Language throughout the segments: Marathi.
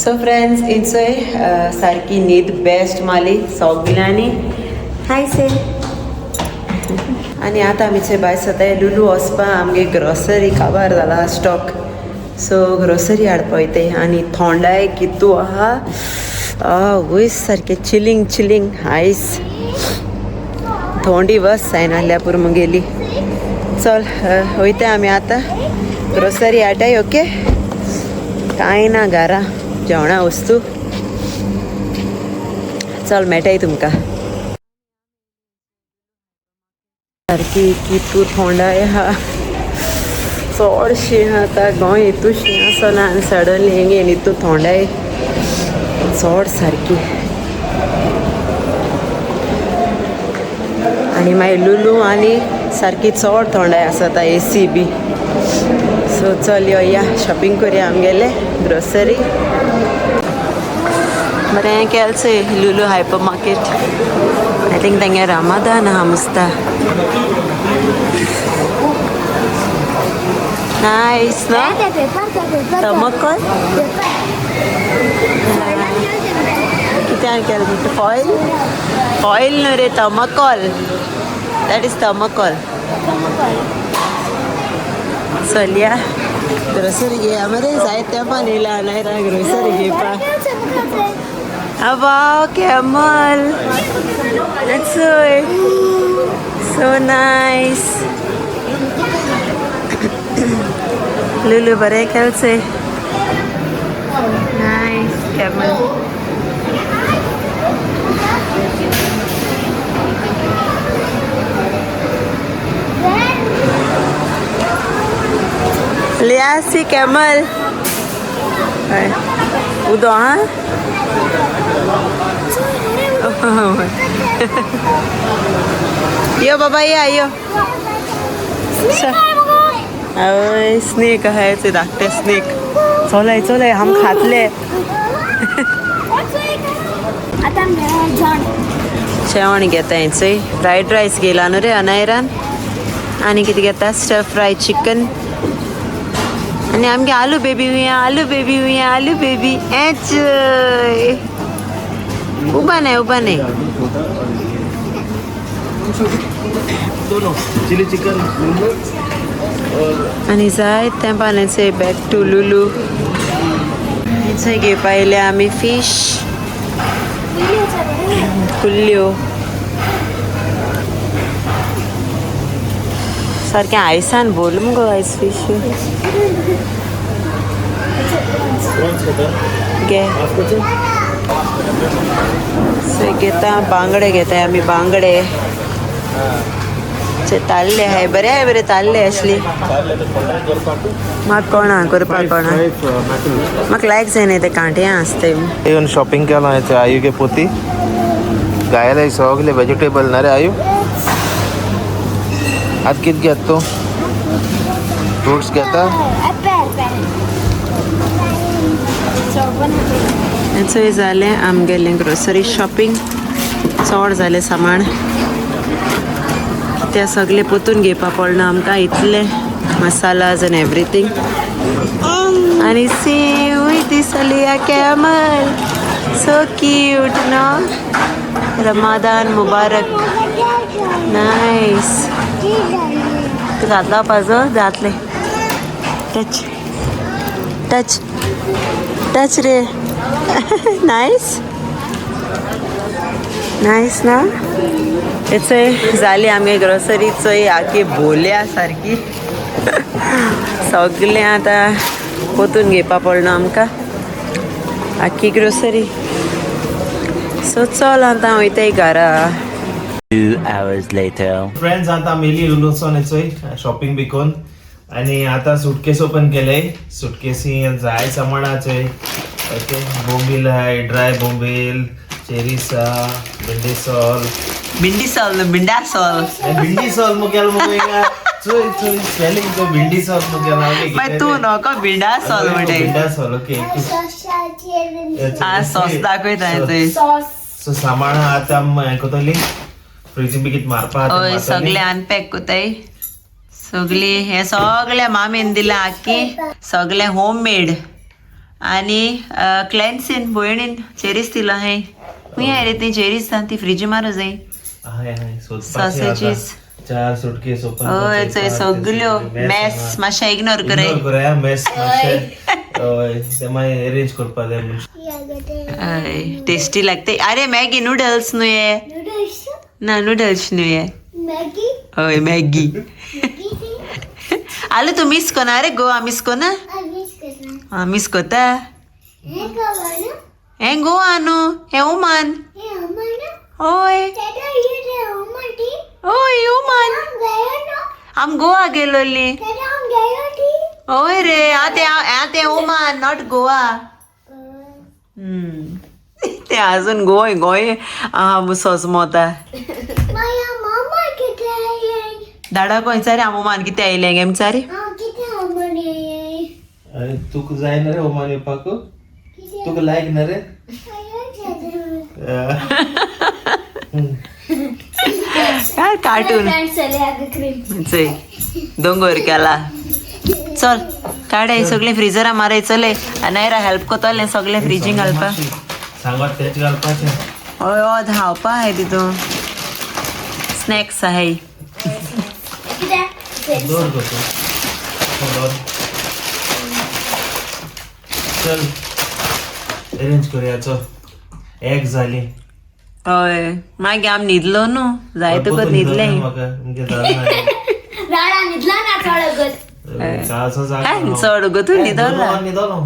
सो फ्रेंड्स इन्सोय सारकी न्हीद बेस्ट माली सगल्यांनी हाय से आनी आतां आमी थंय भायर सदांय लुलू वचपा आमगे ग्रॉसरी काबार जाला स्टॉक सो ग्रॉसरी हाडपा वयताय आनी थोंडाय कितू आहा वयस सारकें चिलिंग चिलिंग आयस थोंडी बस जायना आसल्या पुरो मुगेली चल वयताय आमी आतां ग्रॉसरी हाडटाय ओके कांय ना घरा जेवणा वस्तू चल मेळटाय तुमकां सारकी कितू थोंडाय आहा चडशी आतां गोंय हितूशी आसना आनी सडनली हिंगेन हितू थोंडाय चड सारकी आनी मागीर लुलू आनी सारकी चड थोंडाय आसा आतां एसी बी सो चल या शॉपिंग करुया आमगेले ग्रोसरी बरें केलसें Lulu hypermarket I think तेंगे रामादान आहा मुस्ता नायस ना तमकल कित्यान केलें फॉयल फॉयल न्हू रे तमकल दॅट इज तमकल चलया ग्रोसरी घेया मरे जायत तेंपान येयला नायरा ग्रोसरी घेवपा wow camel let's so nice Lulu बरें केलसें नायस कॅमल लियासी कॅमल उदो हाँ यो बाबा यो स्नेक आहे ते धाकटे स्नेक चलय चलय हम खातले जेवण घेता चोय फ्रायड रायस गेला न्हू रे अनायरान आनी कितें घेता स्टर फ्राय चिकन आनी आमगे आलू बेबी आलू बेबी एच उबा नाही चिली चिकन आनी जाय तें पालेंचे बॅक टू लुलू थंय घेवपा येयले आमी फीश कुल्ल्यो सारकें आयसान बोल मुगो आयस फीश घे घेता बांगडे घेताय आमी बांगडे ताल्ले हाय बरे ताल्ले आसली म्हाका कोणा करपाक कोणा म्हाका लायक जायना ते कांट्यां आसताय येवन शॉपिंग केलां हेचे आयुगे पोती गायला सगले वेजिटेबल ना रे आयु आज कित घेत तूं फ्रुट्स घेता चोय जालें आमगेलें ग्रोसरी शॉपिंग चड जालें सामान ते सगळे पोतून घेवपा पडना आमकां इतले मसालाज एंड एवरीथींग आनी सी वय दिसली camel so cute no Ramadan मुबारक नायस जातलो पाजो जातले टच टच टच रे नायस नायस ना हेचोय जाली आमगे ग्रोसरी चोय आखी बोल्या सारकी सगलें आतां पोतून घेवपा पडना आमकां आखी ग्रोसरी सो चल आतां वयताय घरा 2 hours later. फ्रेंड्स आता मेली लुलूसन येचोय शॉपिंग बी कोन आणि आता सुटकेस ओपन केले सुटकेसी जाय सामानाचोय ओके बोंबील हाय ड्राय बोंबील चेरीसा भिंडी सॉल भिंडी सॉल मुगेल मुगेगा चोय चोय स्पेलिंग तो भिंडी सॉल मुगेल आगे माय तू नको भिंडा सॉल म्हणटे भिंडा सॉल ओके आ सॉस दाखयता ते सो सामाना आता कोतली फ्रीज बी कित मारपा हय सगळे अनपॅक कोताय सगळे हे सगळे मामेन दिला आखी सगळे होम मेड आणि क्लॅन्सीन भयणीन चेरीस दिला हे खूंय रे ती चेरीस ती फ्रिजी मारू जाय सॉसेजीस 4 सुटकेस ओपन हय चोय सगल्यो मॅस मातशें इग्नोर करे करूया मेस मातशें ते मागीर अरेंज करपा जाय हय टेस्टी लागते अरे मॅगी नूडल्स न्हू ये ना नूडल्स न्हू ये हय मॅगी आलू तू मिस कोना रे गोवा मिस कोना मिस कोता हे गोवा न्हू हे ओमान होय होय ओमान आम गोवा गेलोली होय रे आते ओमान नॉट गोवा ते अजून गोय गोय सोजमोता दाडा खंयचा रे ओमान कितें आयलें गे चारी तुका जाय ना रे ओमान येवपाक तुका लायक ना रे काय कार्टून दोंगर केला चल काडे सगळे फ्रिजरा माराय चले नायरा हेल्प कोतले सगळे फ्रिजींग घालपा सांगत तेच घालपाचें हय हय धांवपा आहाय तितून स्नॅक्स आहाय दोर गो चल अरेंज करूया चल एक जाली हय मागीर आम न्हिदलो न्हू जाय तुका न्हिदले चड गो तूं न्हिदलो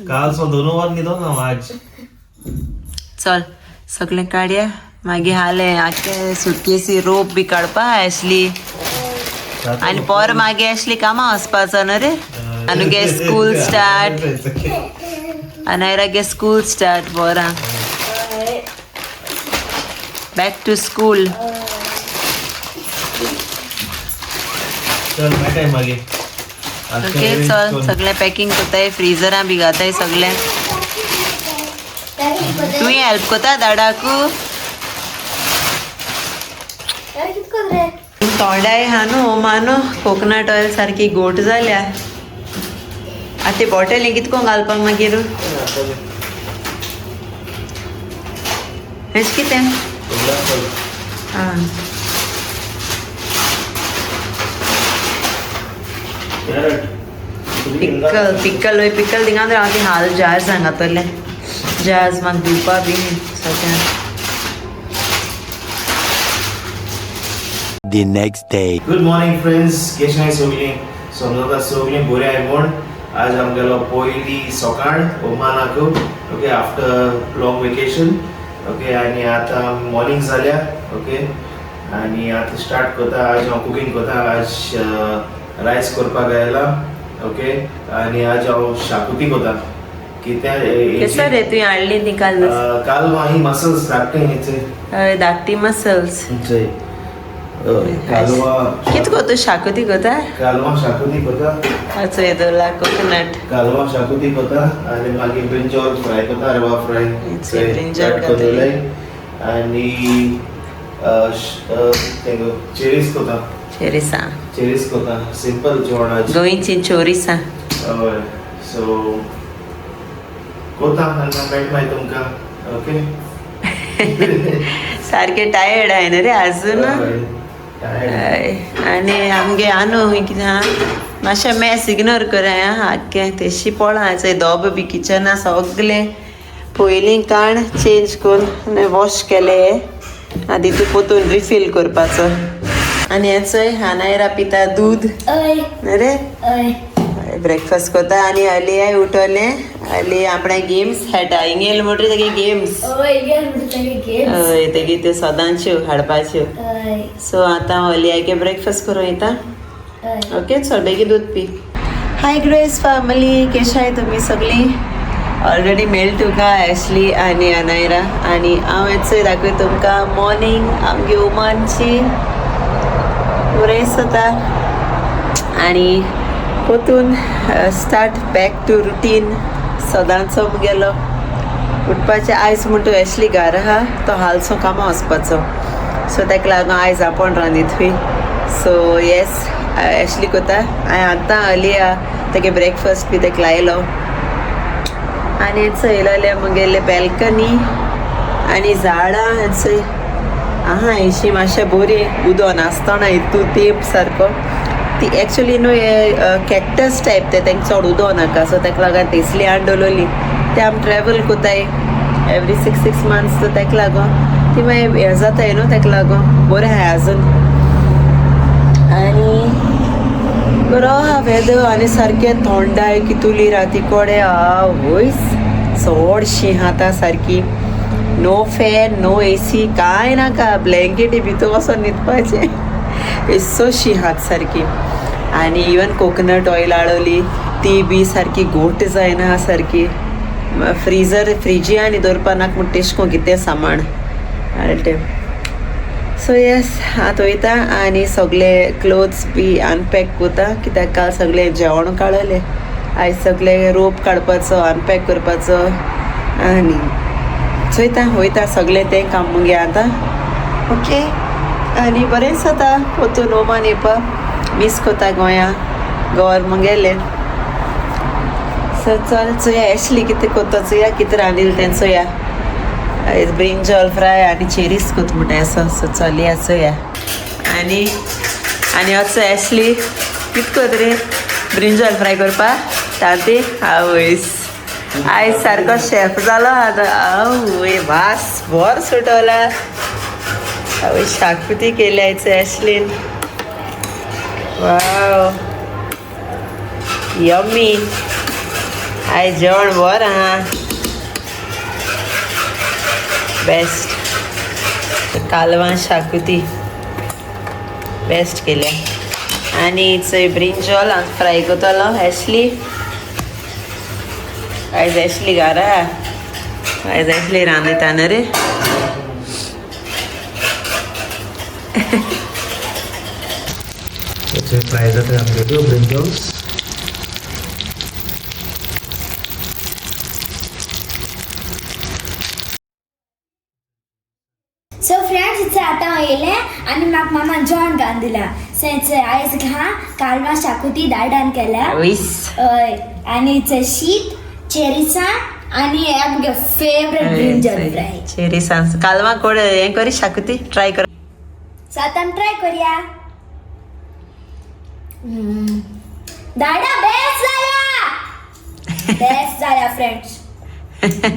कालसो 2 वर न्हिदलो आज चल सगळें काडया मागीर हाले आखे सुटकेसी रोप बी काडपा आसली आनी पर मागीर आसली कामां वचपाचो न्हू रे आनी गे स्कूल स्टार्ट आनी गे स्कूल स्टार्ट पोरां बॅक टू स्कूल चल मेळटाय मागीर ओके चल सगळें पॅकींग कोताय फ्रिजरां बी घाताय सगळें तुवें हेल्प कोता दाडाकू तोंडाय हा न्हू मानो कोकोनट ऑयल सारकी गोट जाल्या आतां ते बॉटली कितको घालपाक मागीर हेच कितें आं पिक्कल वय पिक्कल थिंगा हांव ती हाल जार्स घातले जार्स म्हाका दिवपा बी सगळ्यांक The next day. Good morning friends केश आहाय सगळीं समजता सगळीं बरी आहाय म्हूण आज आमगेलो पयली सकाळ ओमानाक okay after long vacation okay आनी आतां मॉर्निंग जाल्या ओके आनी आतां स्टार्ट करता आज हांव कुकींग करता आज रायस करपाक आयला ओके आनी आज हांव शाकुती करता केसर रे तुवें हाडली ती काल काल ही मसल्स धाकटे हेचे धाकटी मसल्स कालवा कितको तू शाकोती कोता कालवा शाकुती करता अच्छा येदोला कोकोनट कालवा शाकुती करता आनी मागीर ब्रिंजॉल फ्राय करता रवा फ्राय ब्रिंजॉल करतले आनी चेरीस करता चेरीस करता सिंपल जेवण आज गोंयची चोरिसां हय सो करता आनी मेळटा मागीर तुमकां ओके सारके टायर्ड आहे ना रे अजून आनी आमगे आनू कितें आहा मातशें मॅस इग्नोर कराय आख्खें तेशी पळा चंय दोब बी किचना सगलें पयलीं काण चेंज करून वॉश केले आदी तूं पोतून रिफील करपाचो आनी हें चोय हानायरा पिता दूद रे ब्रेकफास्ट करता आनी हालीं उठोलें हालीं आपणें गेम्स खेळटा इंगेल म्हणटा तेगे गेम्स हय तेगे त्यो सदांच्यो हाडपाच्यो सो आतां हालीं आयगे ब्रेकफास्ट करूं येता ओके चल बेगीन दूध पी हाय ग्रेस फॅमिली केशाय तुमी सगळीं ऑलरेडी मेल तुका ॲशली आनी अनायरा आनी हांव हेचोय दाखय तुमकां मॉर्निंग आमगे ओमानची बरेंच जाता आनी पोतून स्टार्ट बॅक टू रुटीन सदांचो मुगेलो उठपाचें आयज म्हणटा ॲशली घार आहा तो हालसो कामां वचपाचो सो ताका लागून आयज आपूण रांदीत हुई सो येस ॲशली कोता हांवें आतां हालीं तेगे ब्रेकफास्ट बी ताका लायलो आनी चयलेले मुगेले बॅल्कनी आनी झाडां चोय आहा अशी मातशें बरी उदो नासतना हितू तेप सारको ती एक्चुली न्हू हे कॅक्टस टायप ते तांकां चड उदो नाका सो ताका लागून तेसली आनी दवरली ते आमी ट्रॅवल कोताय एवरी 6 मंथ्स सो ताका लागून ती मागीर हें जाताय न्हू ताका लागून बरें आहाय आजून आनी बरो आहा वेदर आनी सारकें थंडाय कितुली राती कोडे आवयस चडशीं आतां सारकी नो फॅन नो एसी कांय नाका ब्लँकेटी भितर वचोन न्हिदपाचें एस्सो शीं हात सारकी आनी इवन कोकोनट ऑयल हाडली ती बी सारकी घोट जायना सारकी फ्रिजी आनी दवरपा नाका म्हण तेशको कितें सामान हाडलें सो येस आतां वयता आनी सगळे क्लोथ्स बी अनपॅक कोता कित्याक काल सगळें जेवण काडलें आयज सगळें रोप काडपाचो अनपॅक करपाचो आनी चोयता वयता सगळें तें काम मुगे आतां ओके आनी बरेंच जाता वतून ओमान येवपा मीस कोता गोंया गोवर मुगेलें सो चल चोया एशली कितें कोता चोया कितें रांदिल्लें तें चोया आयज ब्रिंजॉल फ्राय आनी चेरीस कोत म्हणटा असो सो चल या चोया आनी असो एशली कितें कोत रे ब्रिंजॉल फ्राय करपा तांती आवयस आयज सारको शेफ जालो आतां आवय वास बरो सुटवला आवय शाकुती केली आयज एशलीन वाव यम्मी आयज जेवण बरें आहा बेस्ट कालवां शाकुती बेस्ट केल्या आनी चोय ब्रिंजॉल फ्राय कोतलो एशली आयज एशली घरा आयज एशली रांदिता न्हू रे फ्राय जाता आमगे ब्रिंजॉल्स सो फ्रेंड्स इथे आता येयले आनी म्हाका मामान जेवण घालून दिला सो आयज घा कालवां शाकुती दायडान केल्या हय आनी शीत चेरीसां आनी हे मुगे फेवरेट ब्रिंजॉल फ्राय चेरीसां कालवां कोड हें करी शाकुती ट्राय कर सातान ट्राय करूया दायडा बेस्ट जाल्या फ्रेंड्स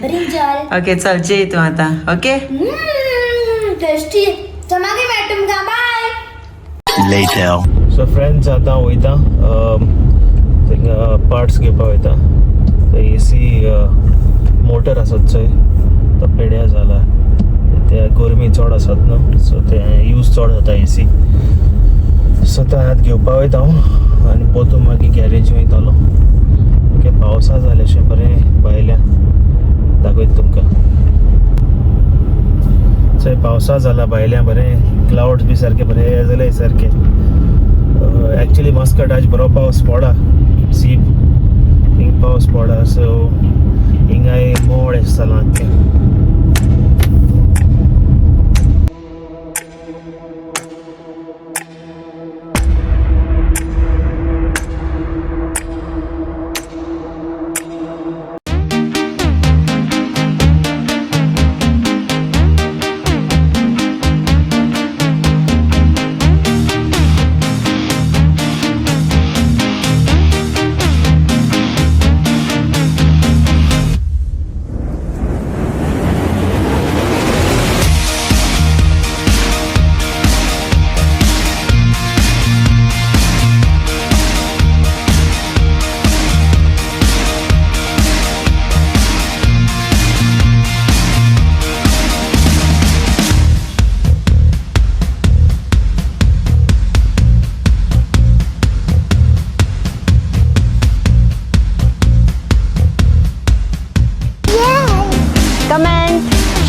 ब्रिंजॉल ओके चल जेय तूं आतां ओके टेस्टी तो मागीर मेळटा तुमकां बाय Later. सो फ्रेंड्स आतां वयता थिंगा पार्ट्स घेवपा वयता ते एसी मोटर आसत चोय तो पेड्या जाला ते गरमी चड आसत न्हू सो ते यूज चड जाता एसी सो तो आतां घेवपा वयता हांव आनी पोतू मागीर गॅरेज वयतलो ओके पावसा जालें अशें बरें भायल्या दाखयता तुमकां चोय पावसा जाला भायल्या बरें क्लाउड्स बी सारके बरें जाले सारके एक्चुअली मस्कट आज बरो पावस पडा सीप हिंग पावस पडा सो हिंगाय मोड एश जाला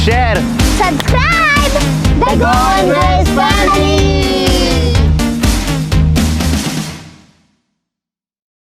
Share. subscribe the Goan family.